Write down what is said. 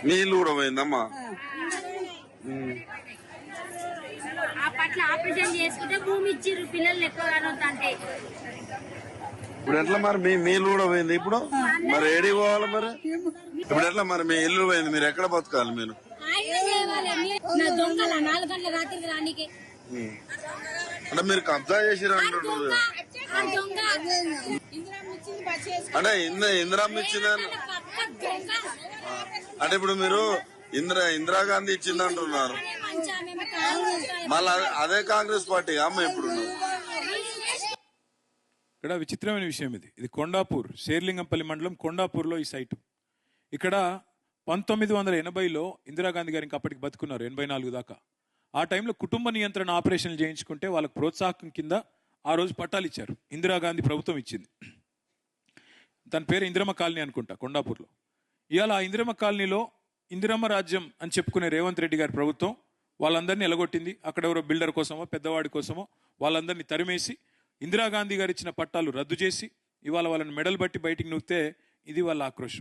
మీ ఇల్లు కూడా పోయిందమ్మా? ఆపరేషన్ చేసుకుంటే భూమి ఇచ్చిర్రు పిల్లలు ఎక్కువ అంటే ఇప్పుడు ఎట్లా మరి మీ ఇల్లు కూడా పోయింది? ఇప్పుడు మరి ఏడికి పోవాలి మరి? ఇప్పుడు ఎట్లా మరి మీ ఇల్లు పోయింది, మీరు ఎక్కడ బతకాలి? మీరు అంటే మీరు కబ్జా చేసిరు అంటున్నారు. అంటే ఇందిరమ్మ ఇచ్చిందని అంటే ఇప్పుడు మీరు ఇందిరాగాంధీ ఇచ్చింది అంటున్నారు. మళ్ళీ అదే కాంగ్రెస్ పార్టీ అమ్మ ఇప్పుడు. ఇక్కడ విచిత్రమైన విషయం ఇది కొండాపూర్, శేర్లింగంపల్లి మండలం కొండాపూర్లో ఈ సైటు. ఇక్కడ 1980లో ఇందిరాగాంధీ గారు ఇంకా అప్పటికి బతుకున్నారు, 84 దాకా. ఆ టైంలో కుటుంబ నియంత్రణ ఆపరేషన్లు చేయించుకుంటే వాళ్ళకి ప్రోత్సాహకం కింద ఆ రోజు పట్టాలు ఇచ్చారు, ఇందిరాగాంధీ ప్రభుత్వం ఇచ్చింది. దాని పేరు ఇందిరమ్మ కాలనీ అనుకుంటా కొండాపూర్లో. ఇవాళ ఆ ఇందిరమ్మ కాలనీలో ఇందిరమ్మ రాజ్యం అని చెప్పుకునే రేవంత్ రెడ్డి గారి ప్రభుత్వం వాళ్ళందరినీ ఎలగొట్టింది. అక్కడ ఎవరో బిల్డర్ కోసమో పెద్దవాడి కోసమో వాళ్ళందరినీ తరిమేసి ఇందిరాగాంధీ గారు ఇచ్చిన పట్టాలు రద్దు చేసి ఇవాళ వాళ్ళని మెడల్ బట్టి బయటికి నూకితే ఇది వాళ్ళ ఆక్రోశం.